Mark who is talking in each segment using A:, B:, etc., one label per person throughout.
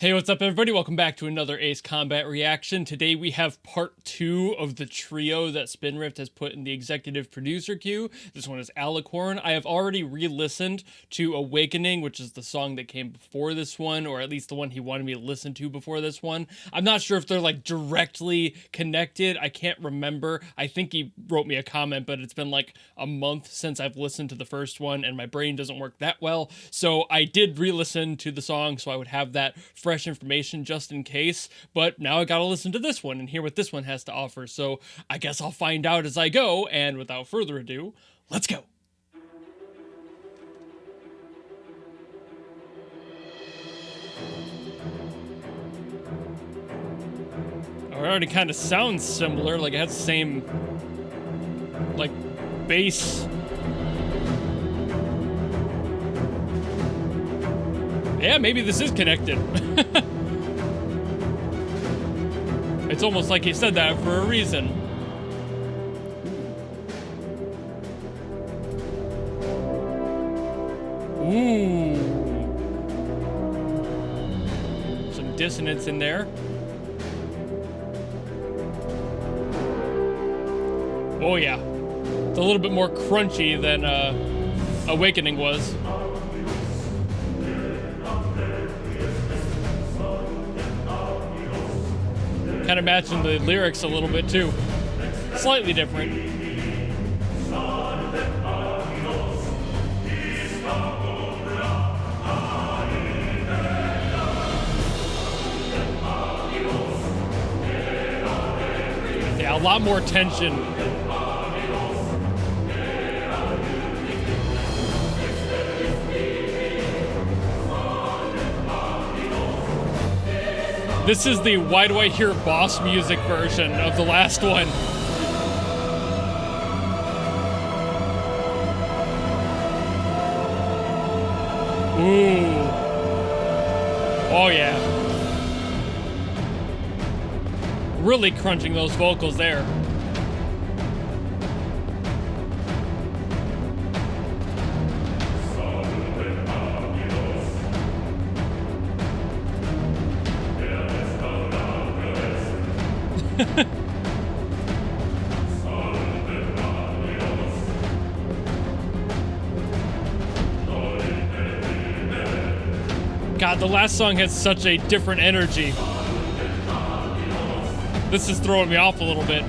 A: Hey, what's up, everybody? Welcome back to another Ace Combat reaction. Today we have part 2 of the trio that Spinrift has put in the executive producer queue. This one is Alicorn. I have already re-listened to Awakening, which is the song that came before this one, or at least the one he wanted me to listen to before this one. I'm not sure if they're like directly connected. I can't remember. I think he wrote me a comment, but it's been like a month since I've listened to the first one, and my brain doesn't work that well. So I did re-listen to the song so I would have that fresh information just in case, but now I gotta listen to this one and hear what this one has to offer, so I guess I'll find out as I go, and without further ado, let's go! Oh, it already kind of sounds similar, like it has the same, like, bass. Yeah, maybe this is connected. It's almost like he said that for a reason. Ooh. Some dissonance in there. Oh yeah. It's a little bit more crunchy than Awakening was. Kind of matching the lyrics a little bit too. Slightly different. Yeah, a lot more tension. This is the Why Do I Hear Boss Music version of the last one. Ooh. Oh yeah. Really crunching those vocals there. God, the last song has such a different energy. This is throwing me off a little bit.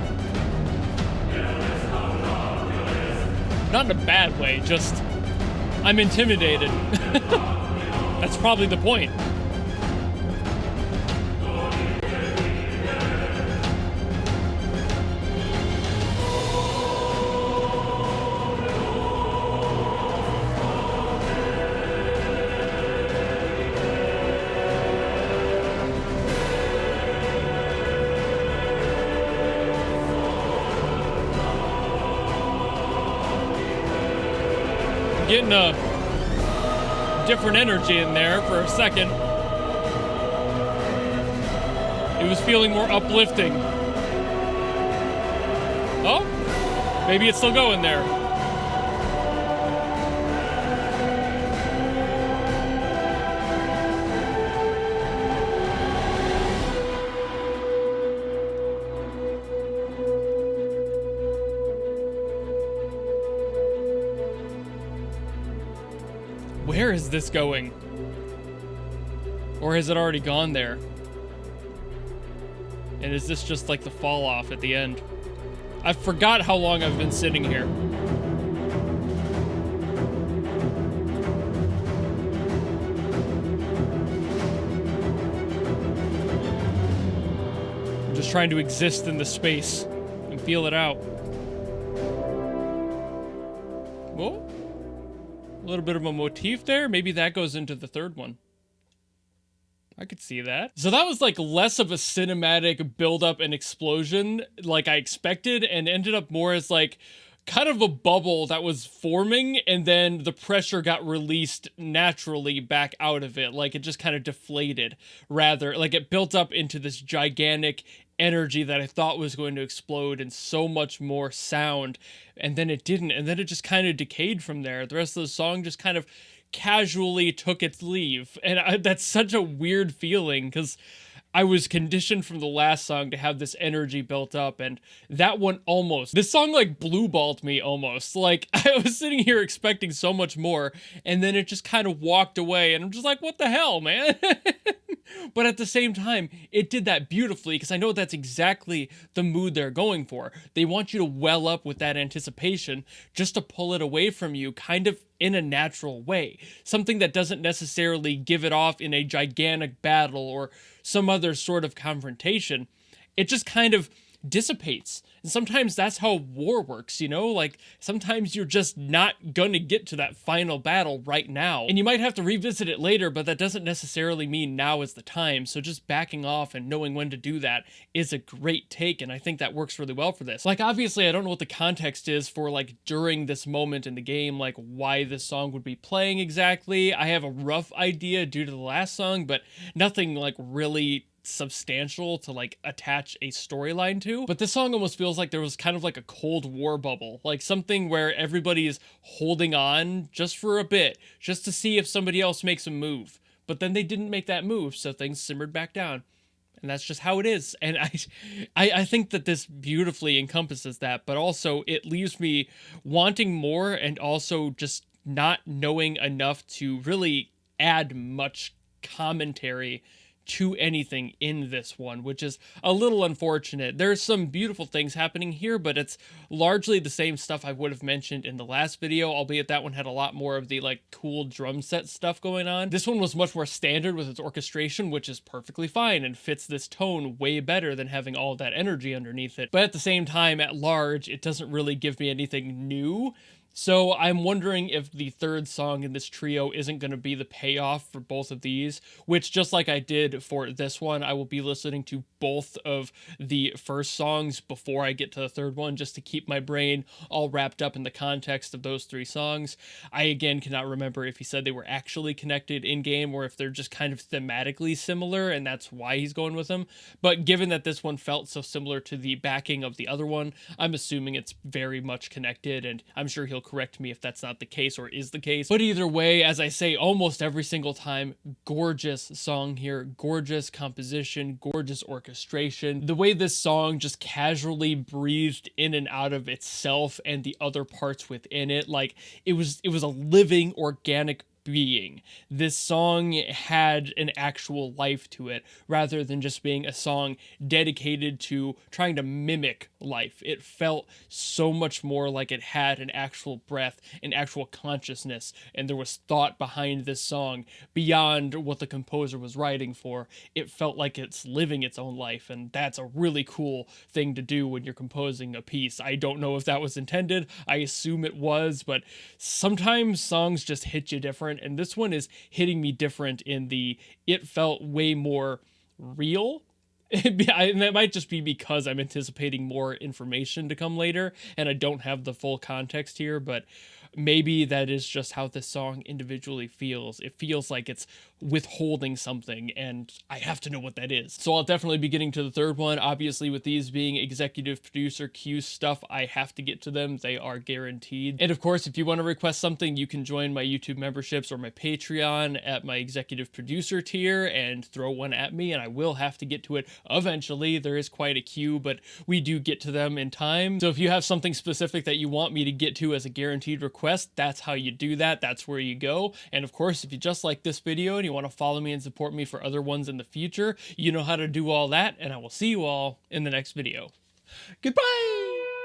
A: Not in a bad way, just I'm intimidated. That's probably the point. Getting a different energy in there for a second. It was feeling more uplifting. Oh, maybe it's still going there. Where is this going? Or has it already gone there? And is this just like the fall off at the end? I forgot how long I've been sitting here. I'm just trying to exist in the space and feel it out. Whoa. A little bit of a motif there. Maybe that goes into the third one. I could see that. So that was like less of a cinematic build-up and explosion like I expected, and ended up more as like kind of a bubble that was forming, and then the pressure got released naturally back out of it. Like it just kind of deflated, rather. Like it built up into this gigantic energy that I thought was going to explode and so much more sound, and then it didn't, and then it just kind of decayed from there. The rest of the song just kind of casually took its leave. And that's such a weird feeling, because I was conditioned from the last song to have this energy built up, and that one almost, this song like blue balled me almost. Like, I was sitting here expecting so much more, and then it just kind of walked away, and I'm just like, what the hell, man? But at the same time, it did that beautifully, because I know that's exactly the mood they're going for. They want you to well up with that anticipation just to pull it away from you, kind of in a natural way. Something that doesn't necessarily give it off in a gigantic battle or some other sort of confrontation. It just kind of dissipates. And sometimes that's how war works, you know? Like, sometimes you're just not gonna get to that final battle right now. And you might have to revisit it later, but that doesn't necessarily mean now is the time. So just backing off and knowing when to do that is a great take, and I think that works really well for this. Like, obviously, I don't know what the context is for, like, during this moment in the game, like, why this song would be playing exactly. I have a rough idea due to the last song, but nothing, like, really substantial to like attach a storyline to. But this song almost feels like there was kind of like a Cold War bubble, like something where everybody is holding on just for a bit, just to see if somebody else makes a move. But then they didn't make that move, so things simmered back down. And that's just how it is. And I think that this beautifully encompasses that, but also it leaves me wanting more, and also just not knowing enough to really add much commentary to anything in this one, which is a little unfortunate. There's some beautiful things happening here, but it's largely the same stuff I would have mentioned in the last video, albeit that one had a lot more of the like cool drum set stuff going on. This one was much more standard with its orchestration, which is perfectly fine and fits this tone way better than having all that energy underneath it. But at the same time, at large, it doesn't really give me anything new. So I'm wondering if the third song in this trio isn't going to be the payoff for both of these, which, just like I did for this one, I will be listening to both of the first songs before I get to the third one, just to keep my brain all wrapped up in the context of those three songs. I, again, cannot remember if he said they were actually connected in-game or if they're just kind of thematically similar, and that's why he's going with them. But given that this one felt so similar to the backing of the other one, I'm assuming it's very much connected, and I'm sure he'll correct me if that's not the case or is the case. But either way, as I say almost every single time, gorgeous song here, gorgeous composition, gorgeous orchestration. The way this song just casually breathed in and out of itself and the other parts within it, like it was a living, organic being. This song had an actual life to it, rather than just being a song dedicated to trying to mimic life. It felt so much more like it had an actual breath, an actual consciousness, and there was thought behind this song beyond what the composer was writing for. It felt like it's living its own life, and that's a really cool thing to do when you're composing a piece. I don't know if that was intended. I assume it was, but sometimes songs just hit you different, and this one is hitting me different in the, it felt way more real. And that might just be because I'm anticipating more information to come later and I don't have the full context here, but maybe that is just how this song individually feels. It feels like it's withholding something, and I have to know what that is. So I'll definitely be getting to the third one. Obviously, with these being executive producer Q stuff, I have to get to them. They are guaranteed. And of course, if you want to request something, you can join my YouTube memberships or my Patreon at my executive producer tier and throw one at me, and I will have to get to it eventually. There is quite a queue, but we do get to them in time. So if you have something specific that you want me to get to as a guaranteed request, that's how you do that. That's where you go. And of course, if you just like this video and you want to follow me and support me for other ones in the future, you know how to do all that, and I will see you all in the next video. Goodbye!